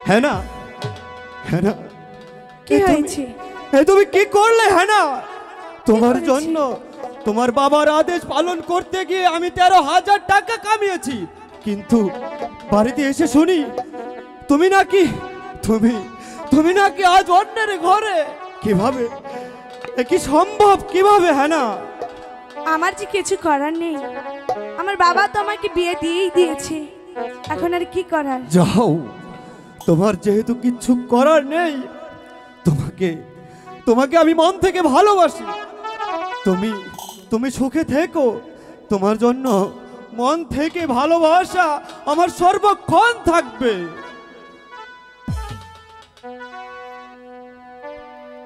হ্যাঁ না, হ্যাঁ না, কি হয়েছে? তুমি কি করলে? হ্যাঁ না, তোমার জন্য তোমার বাবার আদেশ পালন করতে গিয়ে আমি 13,000 টাকা কামিয়েছি, কিন্তু বাড়িতে এসে শুনি তুমি নাকি তুমি নাকি আজ অন্যের ঘরে। কিভাবে? এ কি সম্ভব? কিভাবে? হ্যাঁ না, আমার যে কিছু করার নেই, আমার বাবা তো আমাকে বিয়ে দিয়েই দিয়েছে, এখন আর কি করার? যাও, তোমার যেহেতু কিচ্ছু করার নেই, তোমাকে আমি মন থেকে ভালোবাসি। তুমি সুখে থেকো, তোমার জন্য মন থেকে ভালোবাসা আমার সর্বক্ষণ থাকবে।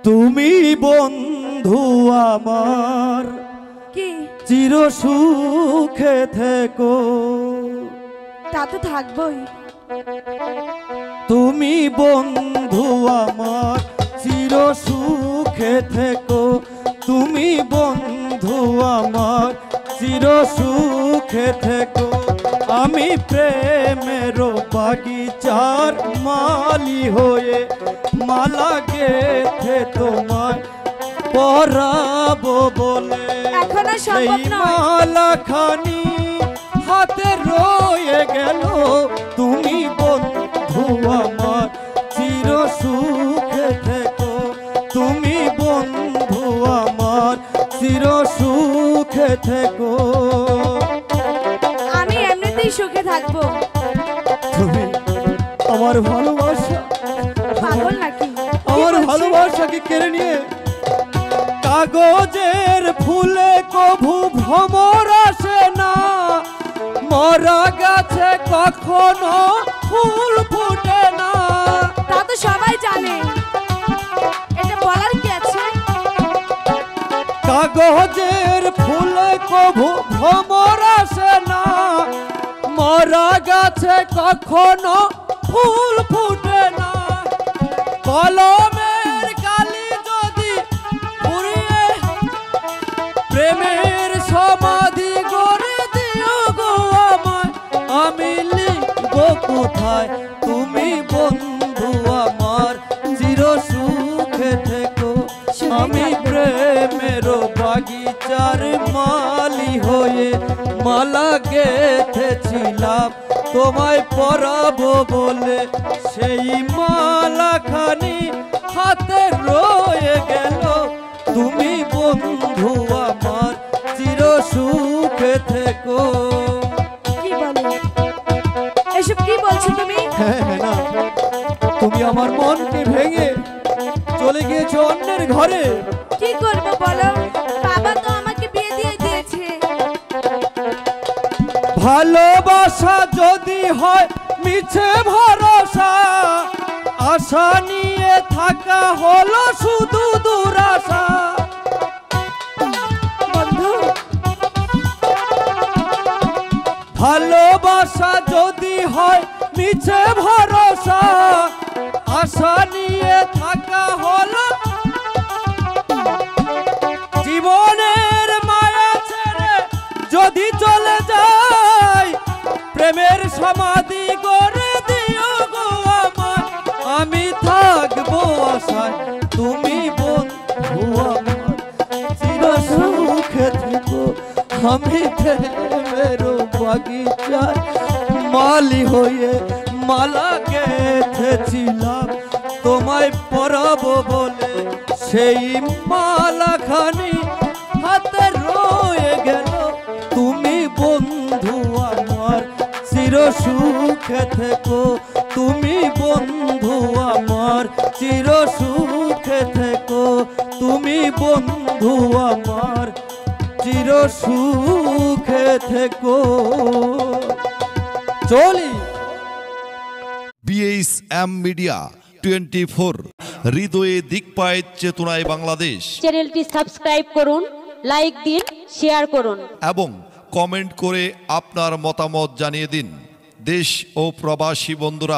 তুমি বন্ধু আমার, কি? চির সুখে থেকো। তা তো থাকবই। তুমি বন্ধু আমার, চির সুখে থেকো। তুমি বন্ধু আমার, চির সুখে থেকো। আমি প্রেমের বাগিচার মালি হয়ে মালা গেথে তোমায় পরাবো বলে, এখন আর সেই সম্ভব নয়। মালা খানি হাতে রয়ে গেল। তুমি বন্ধু আমার, চির সুখে থেকো। তুমি বন্ধু আমার, চির সুখে থেকো। আমি এমনিতেই সুখে থাকবো। তুমি আমার ভালোবাসা, পাগল নাকি? আমার ভালোবাসাকে কেড়ে নিয়ে কাগজের ফুলে কভু ভ্রমর আসে না। মরা গাছে কখনো ফুল ফুটে না। তা তো সবাই জানে, এটা বলার কি আছে? কাগজের ফুলে কভু ভ্রমর আসে না। মরা গাছে কখনো ফুল ফুটে না। কলমের কালি যদি পুড়িয়ে প্রেমের সমাধি গড়ে দিও গো আমায়, আমি লিখব কোথায়? তুমি বন্ধু আমার, চির সুখে থেকো। আমি প্রেমের বাগিচার মালি হয়ে মালা গেথেছিলাম তোমায় পরাবো বলে, সেই মালা খানি হাতে রয়ে গেল। তুমি বন্ধু আমার, চির সুখে থেকো। কি বলো? এসব কি বলছো তুমি? হ্যাঁ না, তুমি আমার মনকে ভেঙে চলে গিয়েছো অন্যের ঘরে। কি করবো বলো? বাবা তো আমাকে বিয়ে দিয়ে দিয়েছে। ভালোবাসা যদি হয় মিছে ভরসা, আশা নিয়ে থাকা হলো শুধু দুরাশা। বন্ধু, ভালোবাসা যদি হয় মিছে ভরসা, আশা নিয়ে থাকা হলো জীবনের মায়া ছেড়ে যদি চলে যায়, প্রেমের সমাধি গড়ে দিও গো আমায়, আমি থাকবো আশায়। তুমি বন্ধু আমার, চির সুখে থেকো। আমি প্রেমের বাগিচার মালি হয়ে মালা গেথেছিলাম তোমায় পরাবো বলে, সেই মালা খানি হাতে রয়ে গেল। তুমি বন্ধু আমার, চির সুখে থেকো। তুমি বন্ধু আমার, চির সুখে থেকো। তুমি বন্ধু আমার, চির সুখে থেকো। চলি। BHM মিডিয়া 24, হৃদয়ে দিকপায় চেতনায় বাংলাদেশ। চ্যানেলটি সাবস্ক্রাইব করুন, লাইক দিন, শেয়ার করুন এবং কমেন্ট করে আপনার মতামত জানিয়ে দিন। দেশ ও প্রবাসী বন্ধুরা